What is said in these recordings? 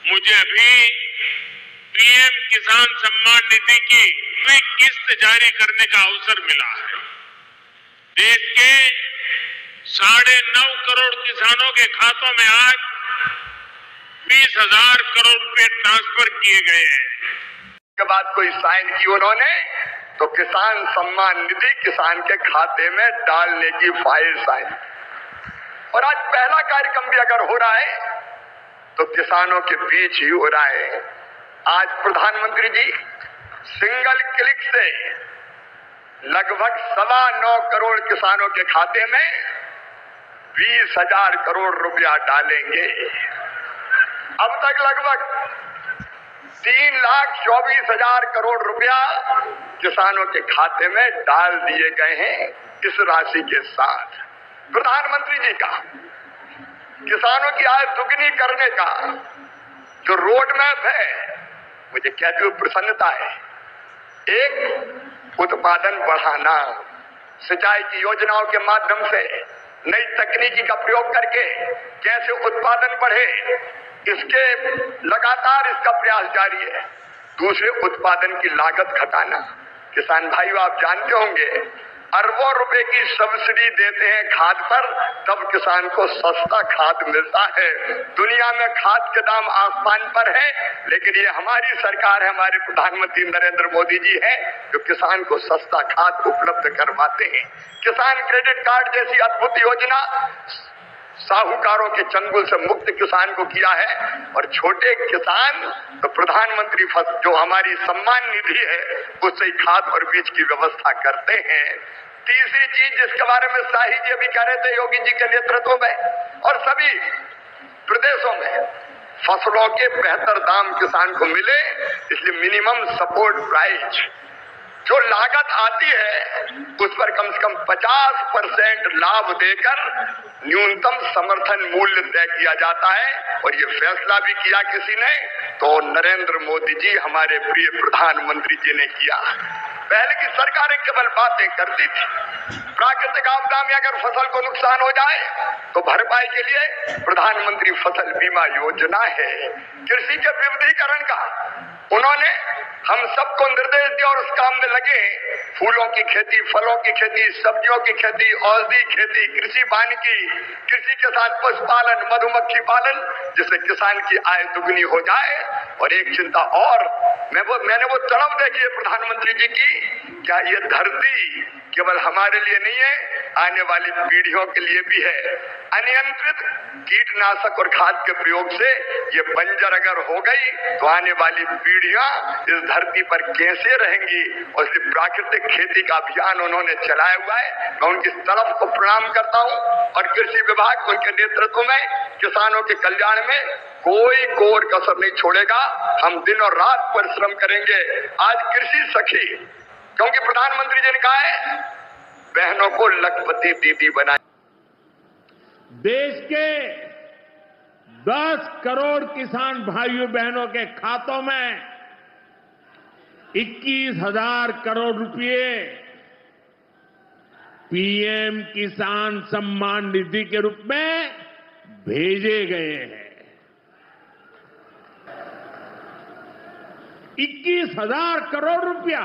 मुझे अभी पीएम किसान सम्मान निधि की किस्त जारी करने का अवसर मिला है। देश के 9.5 करोड़ किसानों के खातों में आज 20,000 करोड़ रुपए ट्रांसफर किए गए हैं। के बाद कोई साइन की उन्होंने तो किसान सम्मान निधि किसान के खाते में डालने की फाइल साइन। और आज पहला कार्यक्रम भी अगर हो रहा है तो किसानों के बीच ही हो रहा है। आज प्रधानमंत्री जी सिंगल क्लिक से लगभग 9.25 करोड़ किसानों के खाते में 20,000 करोड़ रुपया डालेंगे। अब तक लगभग 3,24,000 करोड़ रुपया किसानों के खाते में डाल दिए गए हैं। इस राशि के साथ प्रधानमंत्री जी का किसानों की आय दुगनी करने का जो रोड मैप है, मुझे कहते हुए प्रसन्नता है। एक, उत्पादन बढ़ाना, सिंचाई की योजनाओं के माध्यम से नई तकनीकी का प्रयोग करके कैसे उत्पादन बढ़े, इसके लगातार इसका प्रयास जारी है। दूसरे, उत्पादन की लागत घटाना। किसान भाइयों, आप जानते होंगे अरबों रुपए की सब्सिडी देते हैं खाद पर, तब किसान को सस्ता खाद मिलता है। दुनिया में खाद के दाम आसमान पर है, लेकिन ये हमारी सरकार है, हमारे प्रधानमंत्री नरेंद्र मोदी जी है जो किसान को सस्ता खाद उपलब्ध करवाते हैं। किसान क्रेडिट कार्ड जैसी अद्भुत योजना साहूकारों के चंगुल से मुक्त किसान को किया है। और छोटे किसान तो प्रधानमंत्री जो हमारी सम्मान निधि है उससे खाद और बीज की व्यवस्था करते हैं। तीसरी चीज जिसके बारे में शाही जी अभी कह रहे थे, योगी जी के नेतृत्व में और सभी प्रदेशों में फसलों के बेहतर दाम किसान को मिले, इसलिए मिनिमम सपोर्ट प्राइस जो लागत आती है उस पर कम से कम 50% लाभ देकर न्यूनतम समर्थन मूल्य तय किया जाता है। और ये फैसला भी किया किसी ने तो नरेंद्र मोदी जी हमारे प्रिय प्रधानमंत्री जी ने किया। पहले की सरकारें केवल बातें करती थी। प्राकृतिक आपदा में अगर फसल को नुकसान हो जाए तो भरपाई के लिए प्रधानमंत्री फसल बीमा योजना है। कृषि के विविधीकरण का उन्होंने हम सबको निर्देश दिया और उस काम में लगे। फूलों की खेती, फलों की खेती, सब्जियों की खेती, औषधि खेती, कृषि वानिकी, कृषि के साथ पशुपालन, मधुमक्खी पालन, जिससे किसान की आय दुगनी हो जाए। और एक चिंता और, मैंने वो तड़प देखी है प्रधानमंत्री जी की, क्या ये धरती केवल हमारे लिए नहीं है, आने वाली पीढ़ियों के लिए भी है। अनियंत्रित कीटनाशक और खाद के प्रयोग से ये बंजर अगर हो गई तो आने वाली पीढ़ियां इस धरती पर कैसे रहेंगी। और इसलिए प्राकृतिक खेती का अभियान उन्होंने चलाया हुआ है। मैं उनकी तरफ को प्रणाम करता हूं और कृषि विभाग उनके नेतृत्व में किसानों के कल्याण में कोई कोर कसर नहीं छोड़ेगा। हम दिन और रात परिश्रम करेंगे। आज कृषि सखी, क्योंकि प्रधानमंत्री जी ने कहा है बहनों को लखपति दीदी बनाए। देश के 10 करोड़ किसान भाइयों बहनों के खातों में 21,000 करोड़ रुपए पीएम किसान सम्मान निधि के रूप में भेजे गए हैं। 21,000 करोड़ रुपया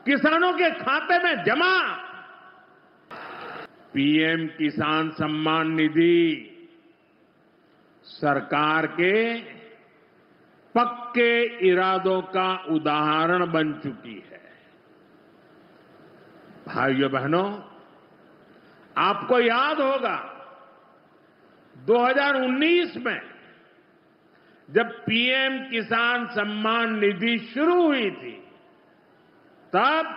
किसानों के खाते में जमा। पीएम किसान सम्मान निधि सरकार के पक्के इरादों का उदाहरण बन चुकी है। भाइयों बहनों, आपको याद होगा 2019 में जब पीएम किसान सम्मान निधि शुरू हुई थी, तब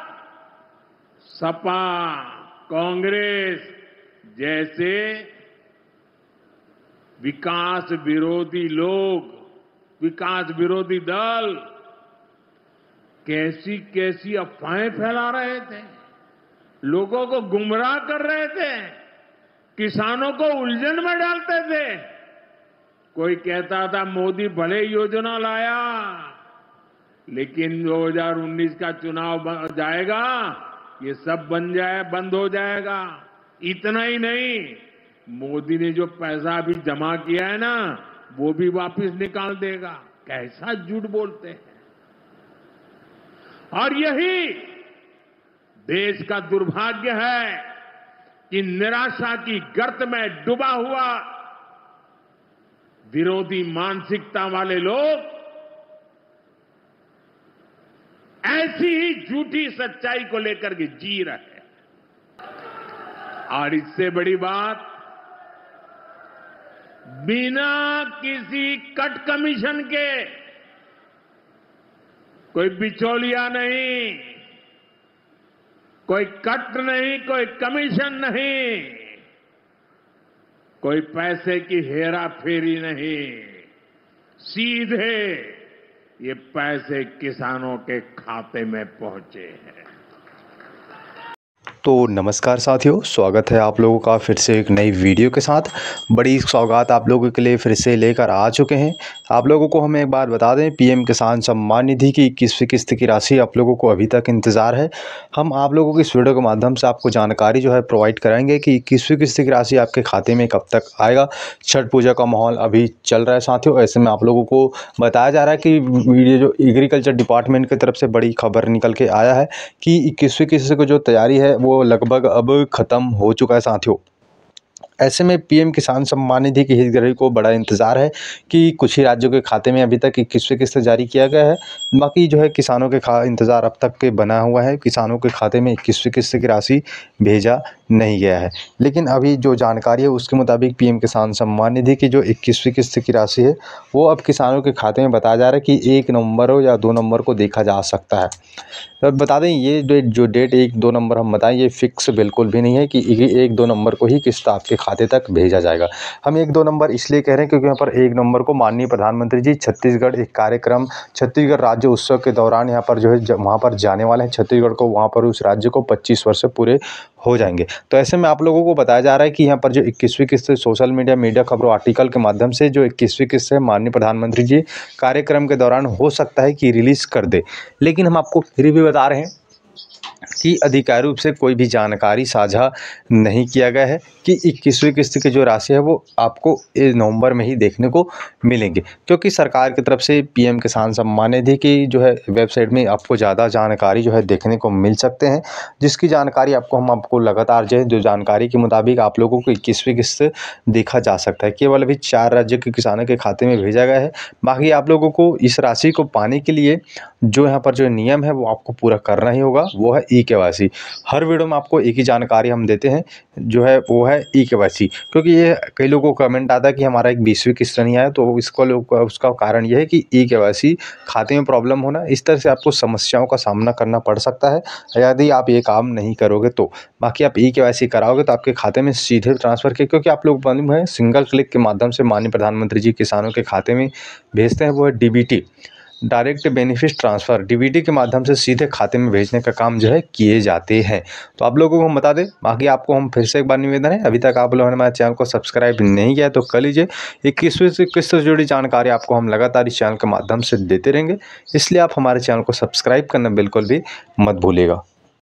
सपा, कांग्रेस जैसे विकास विरोधी लोग, विकास विरोधी दल कैसी कैसी अफवाहें फैला रहे थे, लोगों को गुमराह कर रहे थे, किसानों को उलझन में डालते थे। कोई कहता था मोदी भले योजना लाया, लेकिन 2019 का चुनाव जाएगा, ये सब बंद हो जाएगा। इतना ही नहीं, मोदी ने जो पैसा अभी जमा किया है ना, वो भी वापस निकाल देगा। कैसा झूठ बोलते हैं। और यही देश का दुर्भाग्य है कि निराशा की गर्त में डूबा हुआ विरोधी मानसिकता वाले लोग ऐसी ही झूठी सच्चाई को लेकर के जी रहे हैं। और इससे बड़ी बात, बिना किसी कट कमीशन के, कोई बिचौलिया नहीं, कोई कट नहीं, कोई कमीशन नहीं, कोई पैसे की हेरा फेरी नहीं, सीधे ये पैसे किसानों के खाते में पहुंचे हैं। तो नमस्कार साथियों, स्वागत है आप लोगों का फिर से एक नई वीडियो के साथ। बड़ी सौगात आप लोगों के लिए फिर से लेकर आ चुके हैं। आप लोगों को हम एक बात बता दें, पीएम किसान सम्मान निधि की 21वीं किस्त की राशि आप लोगों को अभी तक इंतज़ार है। हम आप लोगों की इस वीडियो के माध्यम से आपको जानकारी जो है प्रोवाइड कराएंगे कि 21वीं किस्त की राशि आपके खाते में कब तक आएगा। छठ पूजा का माहौल अभी चल रहा है साथियों, ऐसे में आप लोगों को बताया जा रहा है कि वीडियो जो एग्रीकल्चर डिपार्टमेंट की तरफ से बड़ी खबर निकल के आया है कि 21वीं किस्त की जो तैयारी है वो लगभग अब ख़त्म हो चुका है साथियों। ऐसे में पीएम किसान सम्मान निधि के हितग्राही को बड़ा इंतज़ार है कि कुछ ही राज्यों के खाते में अभी तक 21वीं किस्त जारी किया गया है। बाकी जो है किसानों के इंतज़ार अब तक के बना हुआ है। किसानों के खाते में 21वीं किस्त की राशि भेजा नहीं गया है। लेकिन अभी जो जानकारी है उसके मुताबिक पीएम किसान सम्मान निधि की जो 21वीं किस्त की राशि है वो अब किसानों के खाते में बताया जा रहा है कि 1 नवंबर हो या 2 नवंबर को देखा जा सकता है। तो बता दें, ये जो डेट 1-2 नवंबर हम बताएं, ये फिक्स बिल्कुल भी नहीं है कि 1-2 नवंबर को ही किस्त आपके खाते तक भेजा जाएगा। हम 1-2 नवंबर इसलिए कह रहे हैं क्योंकि यहाँ पर 1 नवंबर को माननीय प्रधानमंत्री जी छत्तीसगढ़ एक कार्यक्रम, छत्तीसगढ़ राज्य उत्सव के दौरान यहाँ पर जो है वहाँ पर जाने वाले हैं छत्तीसगढ़ को। वहाँ पर उस राज्य को 25 वर्ष पूरे हो जाएंगे। तो ऐसे में आप लोगों को बताया जा रहा है कि यहाँ पर जो 21वीं किस्त सोशल मीडिया खबरों आर्टिकल के माध्यम से जो 21वीं किस्त है माननीय प्रधानमंत्री जी कार्यक्रम के दौरान हो सकता है कि रिलीज़ कर दे। लेकिन हम आपको फिर भी बता रहे हैं कि आधिकारिक रूप से कोई भी जानकारी साझा नहीं किया गया है कि 21वीं किस्त की जो राशि है वो आपको नवंबर में ही देखने को मिलेंगे, क्योंकि सरकार की तरफ से पीएम किसान सम्मान निधि की जो है वेबसाइट में आपको ज़्यादा जानकारी जो है देखने को मिल सकते हैं, जिसकी जानकारी हम आपको लगातार जो जानकारी के मुताबिक आप लोगों को 21वीं किस्त देखा जा सकता है। केवल अभी 4 राज्य के किसानों के खाते में भेजा गया है। बाकी आप लोगों को इस राशि को पाने के लिए जो यहाँ पर जो नियम है वो आपको पूरा करना ही होगा, वो है ई-केवाईसी। हर वीडियो में आपको एक ही जानकारी हम देते हैं जो है वो है ई-केवाईसी, क्योंकि ये कई लोगों को कमेंट आता है कि हमारा एक 20वीं किस्त नहीं आया। तो उसका कारण यह है कि ई-केवाईसी खाते में प्रॉब्लम होना, इस तरह से आपको समस्याओं का सामना करना पड़ सकता है यदि आप ये काम नहीं करोगे तो। बाकी आप ई-केवाईसी कराओगे तो आपके खाते में सीधे ट्रांसफ़र के, क्योंकि आप लोग मालूम है सिंगल क्लिक के माध्यम से माननीय प्रधानमंत्री जी किसानों के खाते में भेजते हैं, वो है DBT, direct benefit transfer. DBT के माध्यम से सीधे खाते में भेजने का काम जो है किए जाते हैं। तो आप लोगों को हम बता दें। बाकी आपको हम फिर से एक बार निवेदन है, अभी तक आप लोगों ने हमारे चैनल को सब्सक्राइब नहीं किया तो कर लीजिए। 21वीं किस्त से जुड़ी जानकारी आपको हम लगातार इस चैनल के माध्यम से देते रहेंगे, इसलिए आप हमारे चैनल को सब्सक्राइब करना बिल्कुल भी मत भूलिएगा।